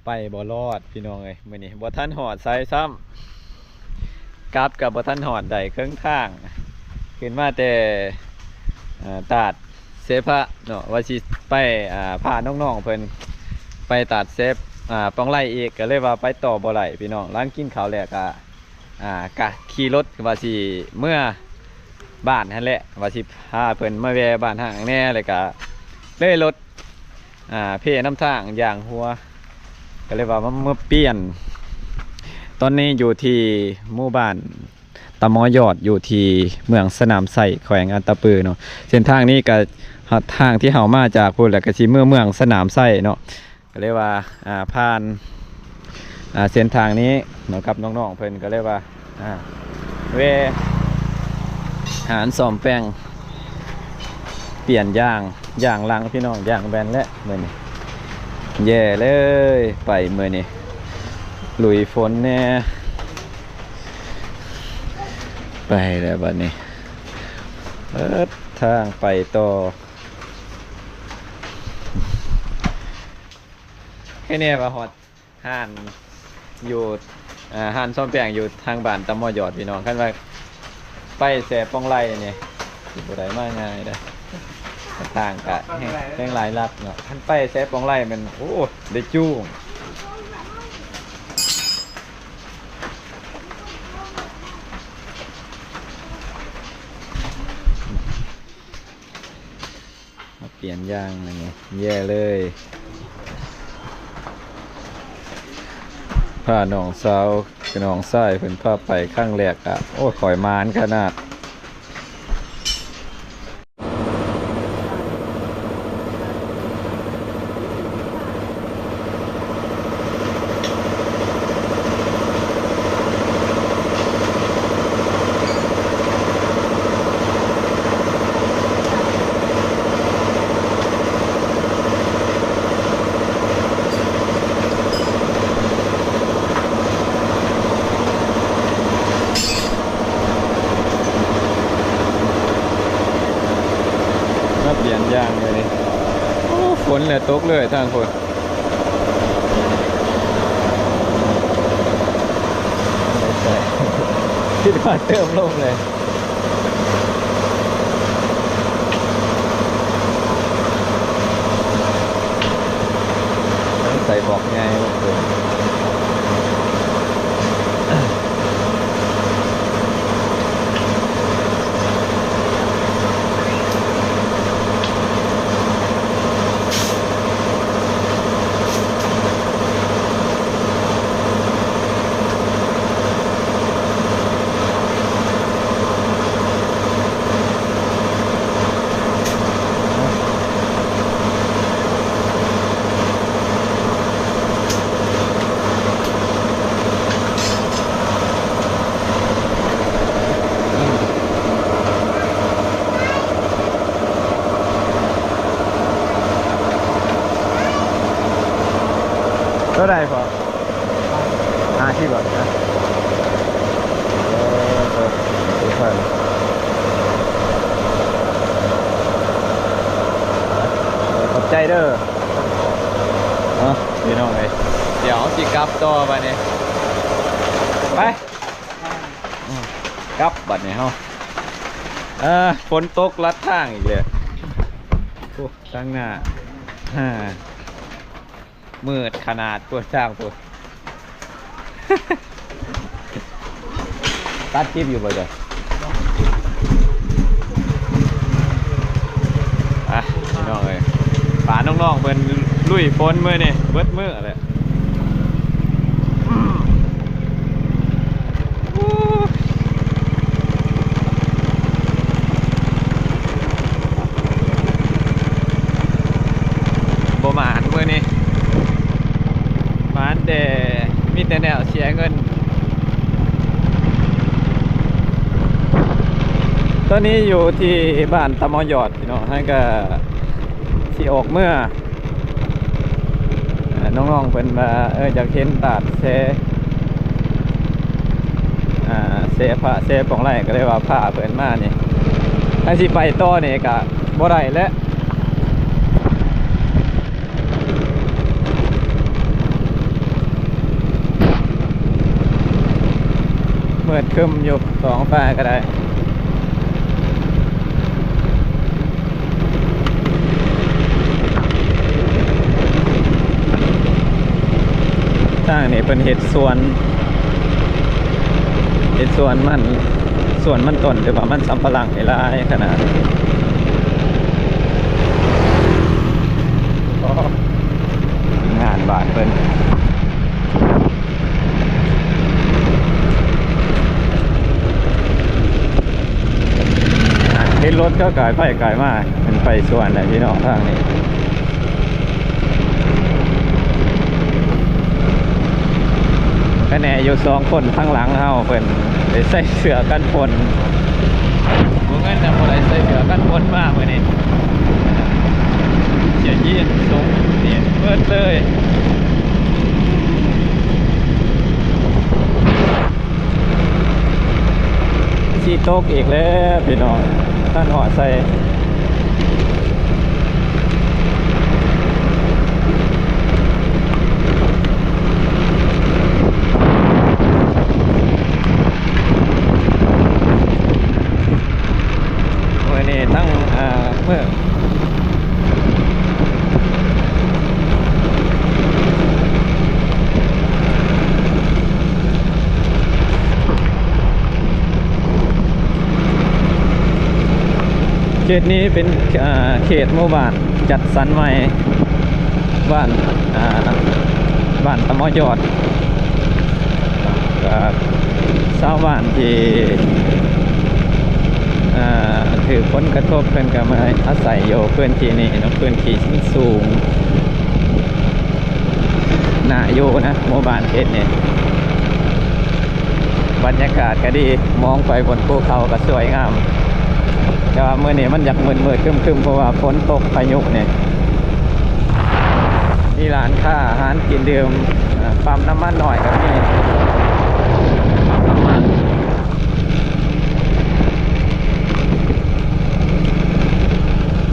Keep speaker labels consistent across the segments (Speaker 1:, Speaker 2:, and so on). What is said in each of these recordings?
Speaker 1: ไปบ่รอดพี่น้องเอ้ยมื้อนี้บ่ทันหอดไซซ้ำกลับกับบ่ทันหอดได้ครึ่งทางขึ้นมาแต่ตาดเซฟะเนาะว่าสิไปพาน้องๆเพิ่นไปตาดเซฟปองไล่อีกก็เลยว่าไปต่อบ่ไหลพี่น้องหลังกินข้าวแล้วก็กะขี่รถว่าสิเมื่อบ้านนั่นแหละว่าสิพาเพิ่นมาแวะบ้านห่างแน่เลยก็เลยรถเพน้ำทางอย่างหัวก็เลยว่ามาเปลี่ยนตอนนี้อยู่ที่หมู่บ้านตะมอยอดอยู่ที่เมืองสนามไส่แขวงอันตะปือเนาะเส้นทางนี้ก็ทางที่เฮามาจากพูดแล้วก็สิเมืองสนามไส่เนาะก็เลยว่าผ่านเส้นทางนี้เนาะกับน้องๆเพิ่นก็เลยว่าเวหารซ่อมแป้งเปลี่ยนยางลังพี่น้องยางแบนและมื้อนี้แย่เลยไปมื้อนี้ลุยฝนแน่ไปแล้วบัดนี้ทางไปต่อแค่นี้ว่าฮอดห้านอยู่ห้านซ่อมแปลงอยู่ทางบ้านตะมอหยอดพี่น้องคันว่าไปแสปองไล่นี่สิบ่ได้มาง่ายเด้อทางกะแห่งหลายลักเนาะคันไปแสปองไล่มันโอ้ได้จู้งเปลี่ยนยางอะไรเงี้ยแย่เลยพาน้องสาวกับน้องชายเพิ่นพาไปข้างแรกอ่ะโอ้ข่อยมานขนาดเปลี่ยนยางเลยโอ้ฝนเลยตกเลยทางฝนคิดว่าเติมลมเลยใส่บอกง่ายเลย เท่าไรพอ50 บาทนะค่อยขอบใจเด้อพี่น้องเลยเดี๋ยวสิกลับต่อไปเนี่ยไปกลับบัดเนี่ยเฮาฝนตกลัดทางอีกเลยโอ้ตั้งหน้ามืดขนาดตัวช่างตัวตัดคลิปอยู่บ่อยพี่น้องเลยป่าน้องๆเพิ่นลุยฝนมื้อนี่เบิดมื้ออะไรบ่มาอันมื้อนี้แต่มีแต่แนวเสียเงินตอนนี้อยู่ที่บ้านตะมอหยอดพี่น้องให้ก็ที่ออกเมื่อน้องๆเพิ่นมาอยากเห็นตาดเซปองไร่ก็เลยว่าพาเพิ่นมานี่ให้สิไปต่อนี่ก็บ่ได้แล้ว ปิดคึมอยู่สองฟ้าก็ได้ทางนี้เป็นเห็ดสวนมันต้นแต่ว่ามันสำปะหลังหลายขนาดงานบาดเพิ่นเห็นรถก็กายไฟกายมากเป็นไฟสวนเลยพี่น้องทางนี้คะแนนอยู่2 คนข้างหลังเฮาเพิ่นได้ใส่เสื้อกันฝนบ่งั้นน่ะบ่ได้ใส่เสื้อกันฝนมามื้อนี้เสียยีนสูงนี่เปิดเลยสิตกอีกแล้วพี่น้องท่านหอใส่ตั้งเมื่อเขตนี้เป็นเขตหมู่บ้านจัดสรรใหม่บ้านตะมอยอดชาวบ้านที่ถือผลกระทบเป็นกับมาอาศัยอยู่พื้นที่นี้นะพื้นที่สูงหนาอยู่นะหมู่บ้านเขตนี้บรรยากาศก็ดีมองไปบนภูเขาก็สวยงามแต่ว่าเมื่อนี้มันอยากมืดๆครึมๆเพราะว่าฝนตกพายุเนี่ยมีร้านค้าอาหารกินดื่มปั๊มน้ำมันหน่อยกับนี่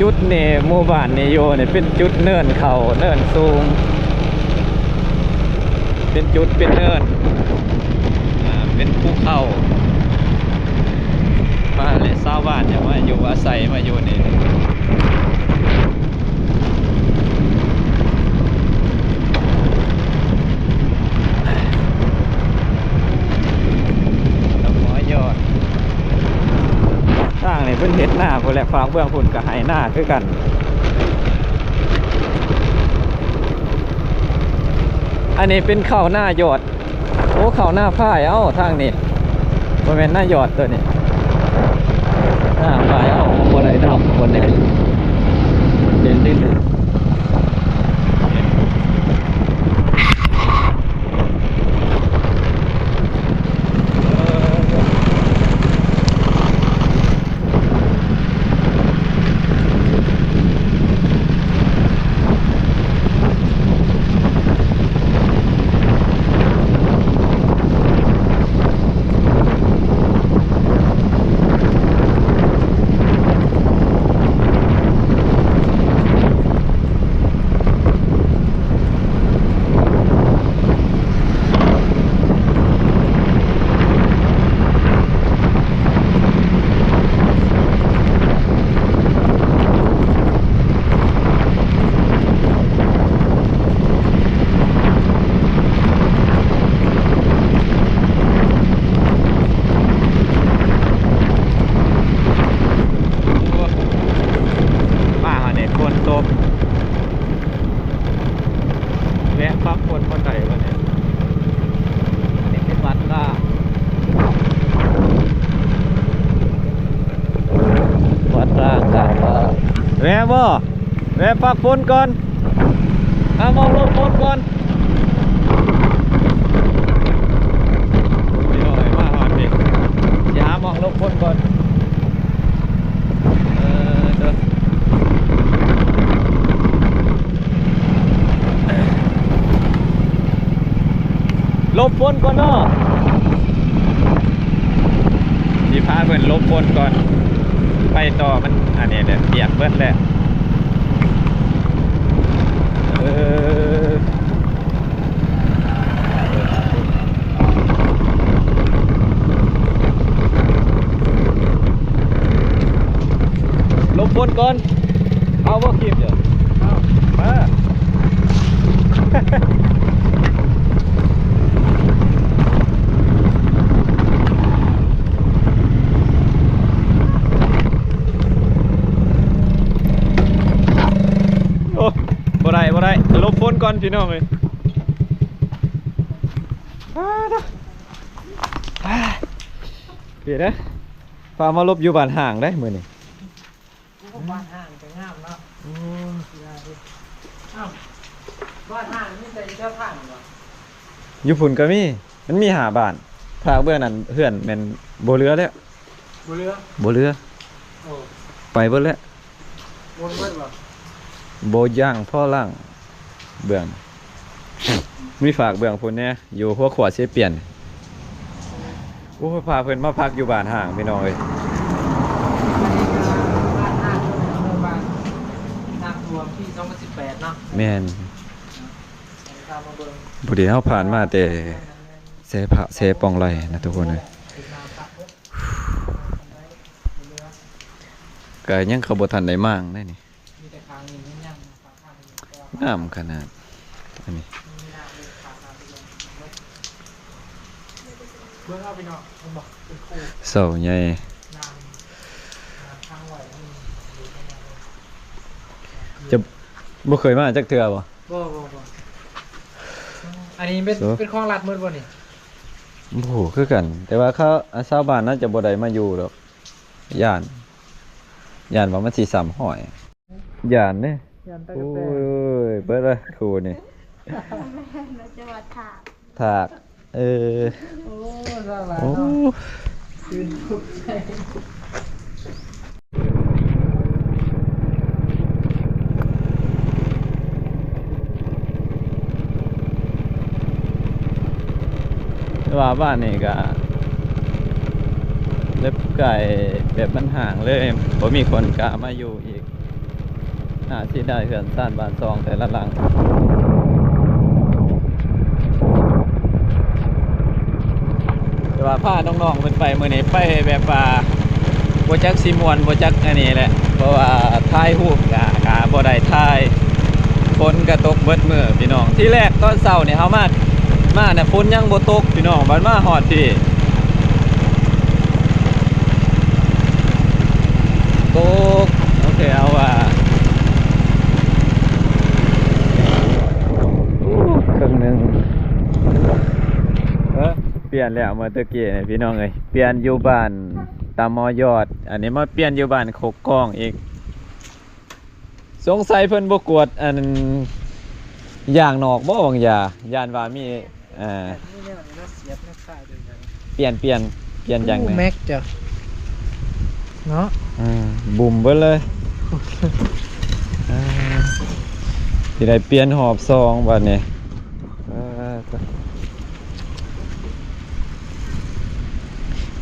Speaker 1: จุดนี่หมู่บ้านนี่โยเนี่ยเป็นจุดเนินเขาเนินสูงเป็นจุดเป็นเนินเป็นภูเขามาเลยชาวบ้านเนี่ยมาอยู่อาศัยมาอยู่นี่ทางนี่เพิ่นเฮ็ดหน้าพุ่นแหละฝากเบื้องพุ่นก็ให้หน้าคือกันอันนี้เป็นข้าวหน้ายอดโอ้ข้าวหน้าพายเอ้าทางนี้บ่แม่นหน้ายอดตัวนี้หน้าพายเอ้าบ่ได้ดำคนนี้เด่นดิแวะพักคนคนไหนวะเนี่ยนี่เป็นวัดล่าวัดล่ากาแวะบ่แวะพักคนก่อนมองลงคนก่อนพี่น้อยมาหอดดิอย่ามองลงคนก่อนเด้อลบฝนก่อนเนาะดีพาเพื่อนลบฝนก่อนไปต่อมันอันนี้เนี่ยเปียกเบิดแล้ว ก่อนเอาบ่คลิปเดี๋ยวเอามาโอ้บ่ได้ลบฝนก่อนพี่น้องเอ้ยเดี๋ยวนะพามาลบอยู่บ้านห่างได้มื้อนี้
Speaker 2: บ้านห้างจะงามเนาะอ้าวบ้านห้างนี่ใส่เจ้าผ่านเหรอ
Speaker 1: อยู่ฝุ่นก็มีมันมีหาบ้านพาเบื้องนั้นเพื่อนแม่นบ่เรือแล้ว
Speaker 2: บุเรือ
Speaker 1: บ่เรือ
Speaker 2: โอ้
Speaker 1: ไปเบิดแล้ว
Speaker 2: วนเบิดบ่
Speaker 1: บ่ย่างพ่อล่างเบื้องมีฝากเบื้องพุ่นแน่อยู่หัวขวดสิเปลี่ยนโอ้พาเพิ่นมาพักอยู่บ้านห่างพี่น้องเอ้ย
Speaker 2: บ้านห้างบ้านน้ำท่วมที่2018เนาะ
Speaker 1: แม่น
Speaker 2: ตามมาเบิ่ง
Speaker 1: บ่ได้เฮาผ่านมาแต่เสพะเสปองไรนะทุกคนเอ้ยก็ยังเขาบ่ทันได้มางได้นี่
Speaker 2: มีแต่คางนี้ยังคางนี้
Speaker 1: งามขนาดอันนี้
Speaker 2: มีน้ำเลยคางน้ำเบิ่งเอาไปเนาะผมบอกเป็นคู่
Speaker 1: เสาใหญ่
Speaker 2: น้ำข้างไหวนี่อยู่ข้างใน
Speaker 1: จะบ่เคยมาจักเทื่อบ่
Speaker 2: บ่อันนี้เป็นของรัดมืดบ่นี่
Speaker 1: โอ้โหคือกัน แต่ว่าเขาชาวบ้านน่าจะบ่ได้มาอยู่ดอกย่านว่ามันสิซ้ำห้อยย่านเด้
Speaker 2: ยันตะ
Speaker 1: โอ้
Speaker 2: กะแตน
Speaker 1: ยเบิดเลยครูนี่
Speaker 3: เราจะวัดถาก
Speaker 1: ถาก
Speaker 2: โอ้สบาย
Speaker 1: โอ้
Speaker 2: เนาะยืนทุกใจ
Speaker 1: ว่าบ้านนี่ก็เล็บไก่แบบมันห่างเลยบ่มีคนกล้ามาอยู่อีกน่าสิได้เฮือนซ่านบ้านซองแต่ละหลังแต่ว่าพาน้องๆเพิ่นไปมื้อนี้ไปแบบว่าบ่จักสิม่วนบ่จักอันนี้แหละเพราะว่าถ่ายรูปก็บ่ได้ถ่ายฝนก็ตกเบิดมื้อพี่น้องที่แรกตอนเช้านี่เฮามาน่ะฝนยังบ่ตกพี่น้องบัดมาฮอดพี่ตกโอเคเอาว่าครึ่งหนึงเปลี่ยนแล้วเมื่อตะกี้นี่พี่น้องเอ้ยเปลี่ยนอยู่บ้านตามอยอดอันนี้มาเปลี่ยนอยู่บ้านโคกกองอีกสงสัยเพิ่นบ่กวดอันอย่างนอกบ่บางย่านว่ามี
Speaker 2: นี่เนี่ยมันเสียบไม่ขาดเลยนะ
Speaker 1: เปลี่ยนอย่างไหน
Speaker 2: แม็กจ้ะเนาะ
Speaker 1: บุ่มเบิดเลยที่ได้เปลี่ยนหอบซองบัดนี้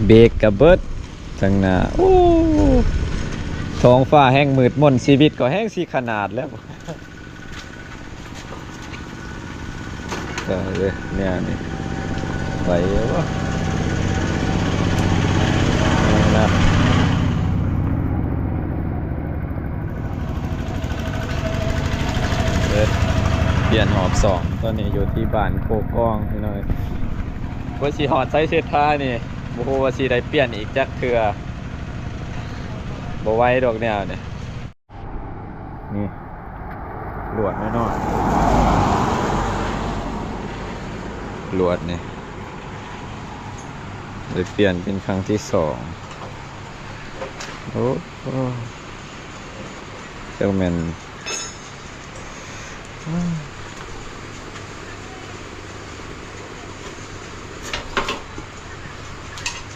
Speaker 1: เบรกกับเบิดทั้งหน้าโอ้ท้องฟ้าแห้งมืดมนชีวิตก็แห้งสิขนาดแล้วก็เลยเนี่ยนี่ไหววะนะเปลี่ยนหอบสองตอนนี้อยู่ที่บ้านโคกองพี่น้อยว่าสีหอดไซส์เซตท่านี่บ่ฮู้ว่าสีได้เปลี่ยนอีกจักเทื่อบ่ไหวดอกแนวเนี่ยนี่หลวดน้อยๆหลวดนี่ได้เปลี่ยนเป็นครั้งที่สองโอ้เจ้าแม่น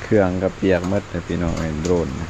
Speaker 1: เครื่องกับเปียกหมดเลยพี่น้องไอ้โดรนนะ